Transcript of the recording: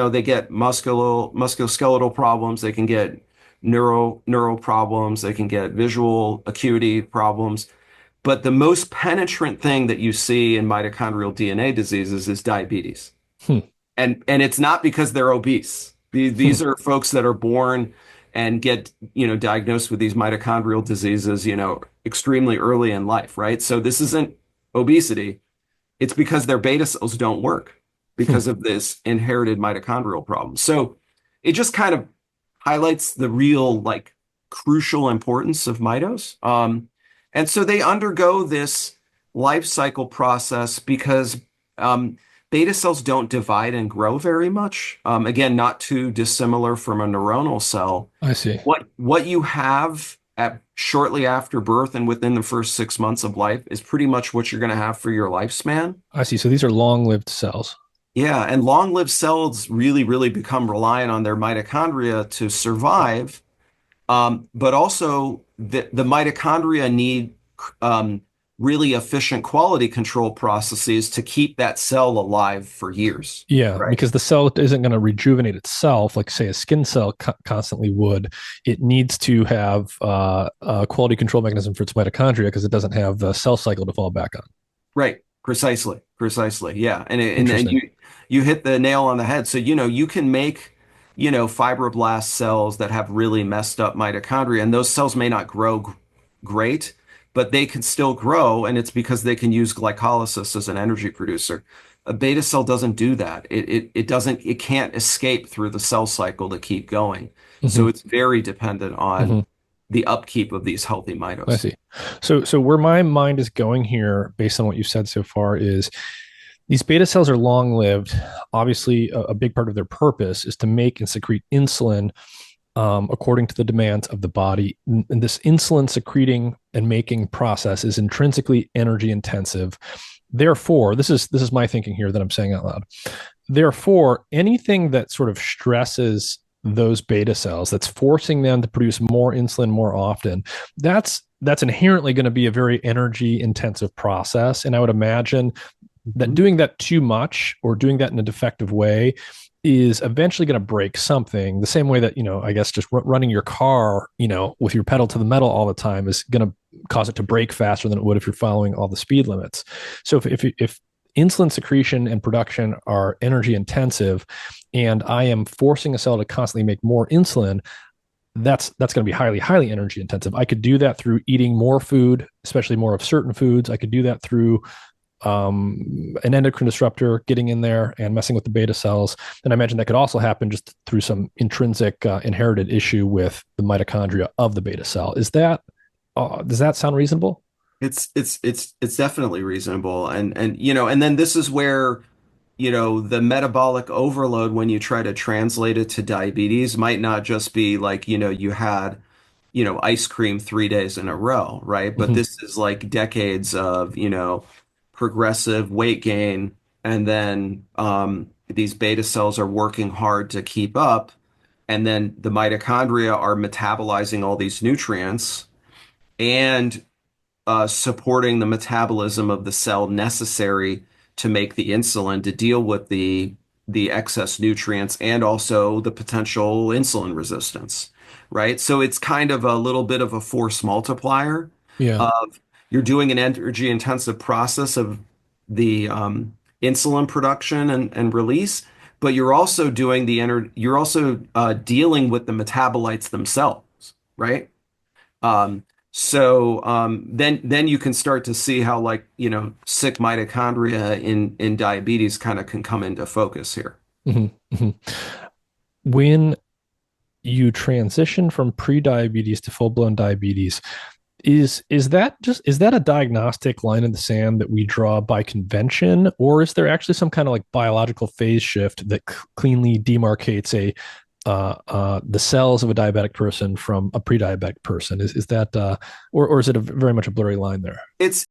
they get musculoskeletal problems, they can get neural problems, they can get visual acuity problems. But the most penetrant thing that you see in mitochondrial DNA diseases is diabetes. Hmm. And it's not because they're obese. These Hmm. are folks that are born and get, diagnosed with these mitochondrial diseases, extremely early in life, right? So this isn't obesity. It's because their beta cells don't work Hmm. because of this inherited mitochondrial problem. So it just kind of highlights the real, like, crucial importance of mitos. And so they undergo this life cycle process because um, beta cells don't divide and grow very much. Again, not too dissimilar from a neuronal cell. I see. What you have at shortly after birth and within the first 6 months of life is pretty much what you're going to have for your lifespan. I see. So these are long-lived cells. Yeah, and long-lived cells really, really become reliant on their mitochondria to survive. But also the mitochondria need um, really efficient quality control processes to keep that cell alive for years. Yeah, Right. because the cell isn't going to rejuvenate itself like, say, a skin cell constantly would. It needs to have a quality control mechanism for its mitochondria because it doesn't have the cell cycle to fall back on. Right. Precisely. Precisely. Yeah. And Interesting. you hit the nail on the head. So, you can make, fibroblast cells that have really messed up mitochondria, and those cells may not grow great, but they can still grow, and it's because they can use glycolysis as an energy producer. A beta cell doesn't do that. It can't escape through the cell cycle to keep going. So Hmm. it's very dependent on Hmm. the upkeep of these healthy I mitos. see. So where my mind is going here, based on what you've said so far, is these beta cells are long lived. Obviously, a big part of their purpose is to make and secrete insulin according to the demands of the body. And this insulin secreting and making process is intrinsically energy intensive. Therefore, this is my thinking here that I'm saying out loud. Therefore, anything that sort of stresses those beta cells, that's forcing them to produce more insulin more often, that's inherently going to be a very energy intensive process. And I would imagine that Mhm. doing that too much or doing that in a defective way is eventually going to break something, the same way that, I guess just running your car, with your pedal to the metal all the time is going to cause it to break faster than it would if you're following all the speed limits. So if insulin secretion and production are energy intensive and I am forcing a cell to constantly make more insulin, that's going to be highly energy intensive. I could do that through eating more food, especially more of certain foods. I could do that through an endocrine disruptor getting in there and messing with the beta cells. And I imagine that could also happen just through some intrinsic inherited issue with the mitochondria of the beta cell. Does that sound reasonable? It's definitely reasonable. And then this is where, the metabolic overload when you try to translate it to diabetes might not just be like, you had, ice cream 3 days in a row, right? But Mm-hmm. this is like decades of, progressive weight gain. And then these beta cells are working hard to keep up. And then the mitochondria are metabolizing all these nutrients and supporting the metabolism of the cell necessary to make the insulin to deal with the excess nutrients and also the potential insulin resistance, right? So it's kind of a little bit of a force multiplier Yeah. of you're doing an energy intensive process of the insulin production and release, but you're also dealing with the metabolites themselves, right? Then you can start to see how, like, sick mitochondria in diabetes kind of can come into focus here. Mm-hmm. Mm-hmm. When you transition from pre-diabetes to full-blown diabetes, is that a diagnostic line in the sand that we draw by convention, or is there actually some kind of like biological phase shift that cleanly demarcates the cells of a diabetic person from a pre-diabetic person? Is that or is it very much a blurry line there? It's